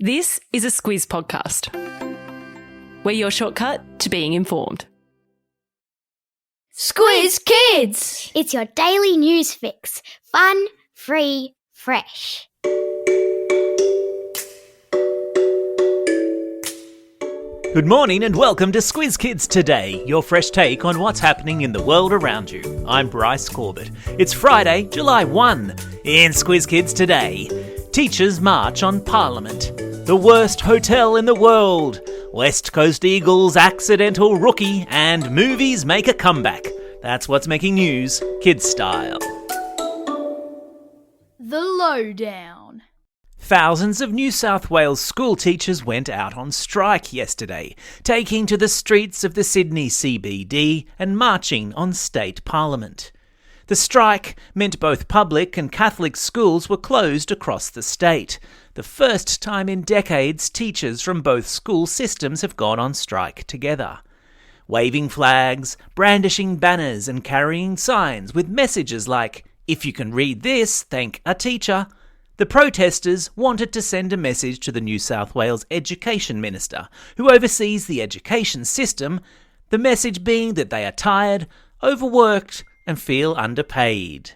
This is a Squiz podcast. We're your shortcut to being informed. Squiz Kids! It's your daily news fix. Fun, free, fresh. Good morning and welcome to Squiz Kids Today, your fresh take on what's happening in the world around you. I'm Bryce Corbett. It's Friday, July 1. In Squiz Kids Today, teachers march on Parliament. The worst hotel in the world. West Coast Eagles accidental rookie and movies make a comeback. That's what's making news, kids style. The lowdown. Thousands of New South Wales school teachers went out on strike yesterday, taking to the streets of the Sydney CBD and marching on state parliament. The strike meant both public and Catholic schools were closed across the state. The first time in decades teachers from both school systems have gone on strike together. Waving flags, brandishing banners and carrying signs with messages like, "If you can read this, thank a teacher," the protesters wanted to send a message to the New South Wales Education Minister, who oversees the education system, the message being that they are tired, overworked and feel underpaid.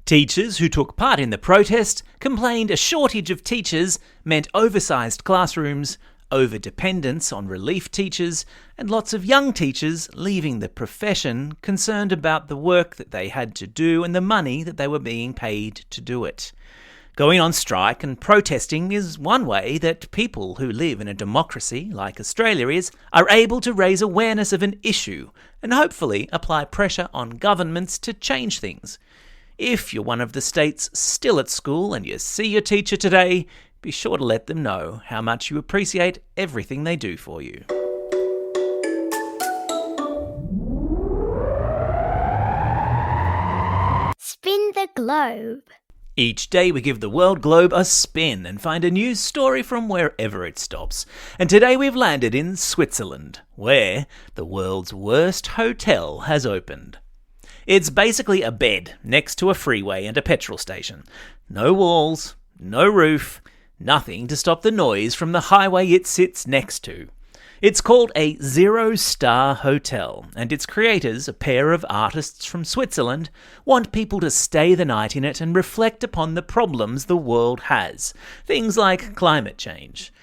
Teachers who took part in the protest complained a shortage of teachers meant oversized classrooms, over-dependence on relief teachers, and lots of young teachers leaving the profession concerned about the work that they had to do and the money that they were being paid to do it. Going on strike and protesting is one way that people who live in a democracy like Australia is are able to raise awareness of an issue and hopefully apply pressure on governments to change things. If you're one of the states still at school and you see your teacher today, be sure to let them know how much you appreciate everything they do for you. Spin the globe. Each day we give the world globe a spin and find a news story from wherever it stops. And today we've landed in Switzerland, where the world's worst hotel has opened. It's basically a bed next to a freeway and a petrol station. No walls, no roof, nothing to stop the noise from the highway it sits next to. It's called a zero-star hotel, and its creators, a pair of artists from Switzerland, want people to stay the night in it and reflect upon the problems the world has. Things like climate change.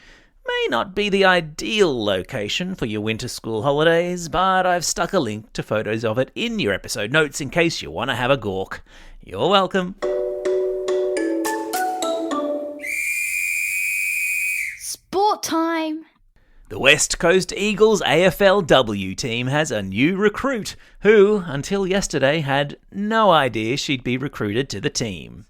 May not be the ideal location for your winter school holidays, but I've stuck a link to photos of it in your episode notes in case you want to have a gawk. You're welcome. Sport time. The West Coast Eagles AFLW team has a new recruit who, until yesterday, had no idea she'd be recruited to the team.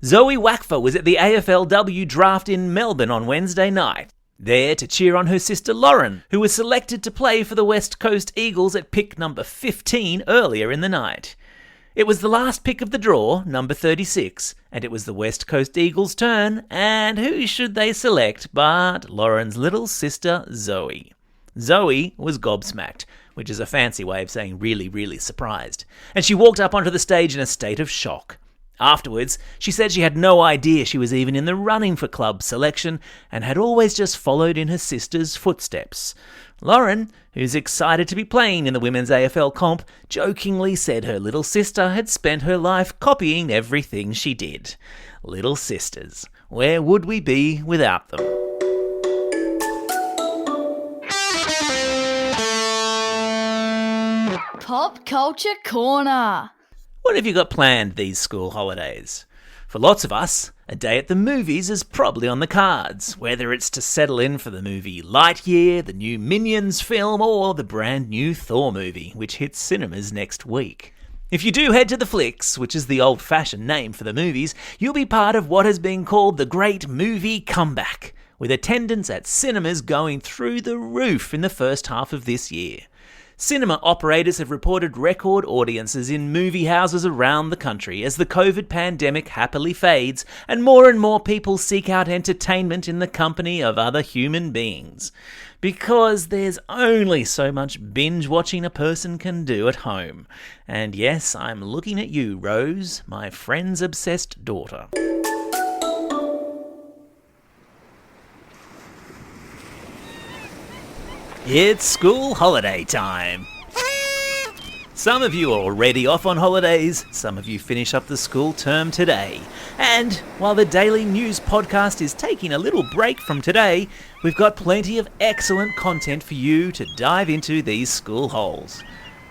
Zoe Wakfa was at the AFLW draft in Melbourne on Wednesday night, there to cheer on her sister Lauren, who was selected to play for the West Coast Eagles at pick number 15 earlier in the night. It was the last pick of the draw, number 36, and it was the West Coast Eagles' turn, and who should they select but Lauren's little sister Zoe. Zoe was gobsmacked, which is a fancy way of saying really, really surprised, and she walked up onto the stage in a state of shock. Afterwards, she said she had no idea she was even in the running for club selection and had always just followed in her sister's footsteps. Lauren, who's excited to be playing in the women's AFL comp, jokingly said her little sister had spent her life copying everything she did. Little sisters, where would we be without them? Pop Culture Corner. What have you got planned these school holidays? For lots of us, a day at the movies is probably on the cards, whether it's to settle in for the movie Lightyear, the new Minions film, or the brand new Thor movie, which hits cinemas next week. If you do head to the flicks, which is the old-fashioned name for the movies, you'll be part of what has been called the Great Movie Comeback, with attendance at cinemas going through the roof in the first half of this year. Cinema operators have reported record audiences in movie houses around the country as the COVID pandemic happily fades and more people seek out entertainment in the company of other human beings. Because there's only so much binge watching a person can do at home. And yes, I'm looking at you, Rose, my friend's obsessed daughter. It's school holiday time. Some of you are already off on holidays, some of you finish up the school term today. And while the Daily News podcast is taking a little break from today, we've got plenty of excellent content for you to dive into these school holes.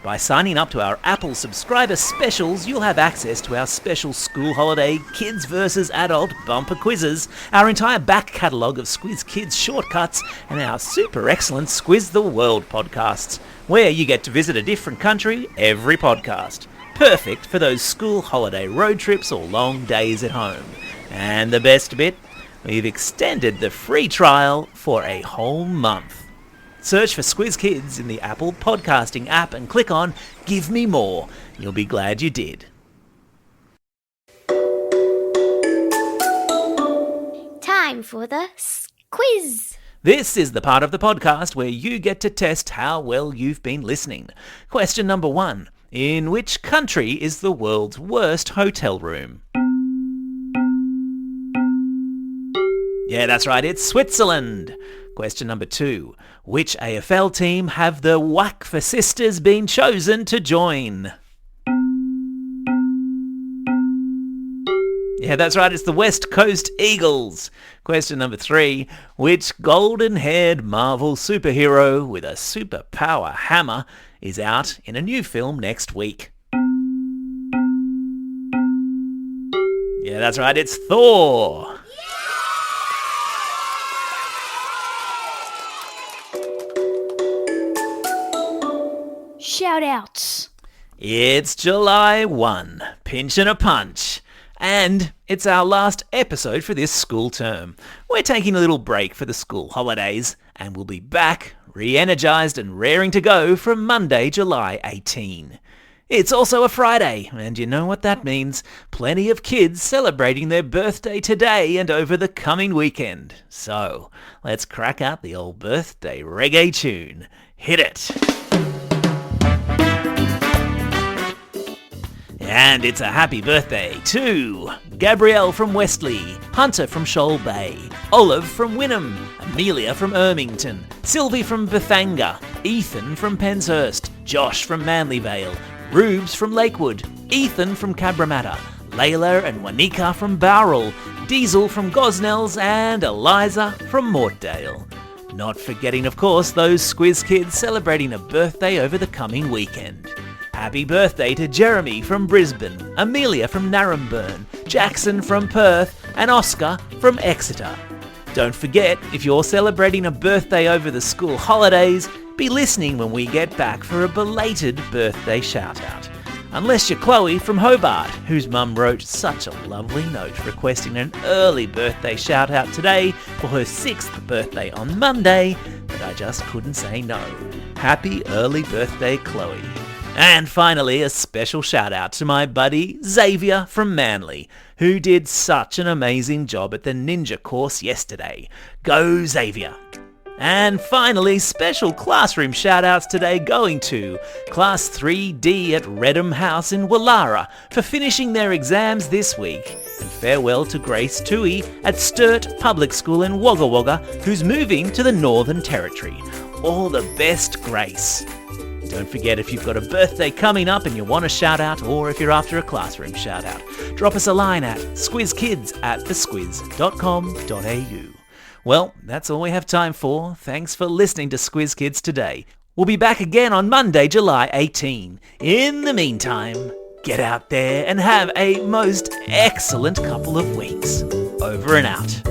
By signing up to our Apple subscriber specials, you'll have access to our special school holiday Kids vs Adult bumper quizzes, our entire back catalogue of Squiz Kids shortcuts, and our super excellent Squiz the World podcasts, where you get to visit a different country every podcast. Perfect for those school holiday road trips or long days at home. And the best bit? We've extended the free trial for a whole month. Search for Squiz Kids in the Apple podcasting app and click on Give Me More. You'll be glad you did. Time for the quiz. This is the part of the podcast where you get to test how well you've been listening. Question number 1. In which country is the world's worst hotel room? Yeah, that's right, it's Switzerland. Question number 2. Which AFL team have the Wackfer sisters been chosen to join? Yeah, that's right, it's the West Coast Eagles. Question number 3. Which golden-haired Marvel superhero with a superpower hammer is out in a new film next week? Yeah, that's right, it's Thor. Shout-outs. It's July 1, pinch and a punch. And it's our last episode for this school term. We're taking a little break for the school holidays, and we'll be back, re-energised and raring to go from Monday, July 18. It's also a Friday, and you know what that means. Plenty of kids celebrating their birthday today and over the coming weekend. So, let's crack out the old birthday reggae tune. Hit it! And it's a happy birthday to Gabrielle from Westley, Hunter from Shoal Bay, Olive from Wynnum, Amelia from Ermington, Sylvie from Bethanga, Ethan from Penshurst, Josh from Manlyvale, Rubes from Lakewood, Ethan from Cabramatta, Layla and Wanika from Bowral, Diesel from Gosnells, and Eliza from Mortdale. Not forgetting, of course, those Squiz Kids celebrating a birthday over the coming weekend. Happy birthday to Jeremy from Brisbane, Amelia from Narromburn, Jackson from Perth, and Oscar from Exeter. Don't forget, if you're celebrating a birthday over the school holidays, be listening when we get back for a belated birthday shout-out. Unless you're Chloe from Hobart, whose mum wrote such a lovely note requesting an early birthday shout-out today for her 6th birthday on Monday, that I just couldn't say no. Happy early birthday, Chloe. And finally, a special shout out to my buddy Xavier from Manly, who did such an amazing job at the Ninja course yesterday. Go Xavier! And finally, special classroom shout outs today going to Class 3D at Redham House in Wallara for finishing their exams this week. And farewell to Grace Toohey at Sturt Public School in Wagga Wagga, who's moving to the Northern Territory. All the best, Grace. Don't forget, if you've got a birthday coming up and you want a shout out, or if you're after a classroom shout out, drop us a line at squizkids@thesquiz.com.au. Well, that's all we have time for. Thanks for listening to Squiz Kids today. We'll be back again on Monday, July 18. In the meantime, get out there and have a most excellent couple of weeks. Over and out.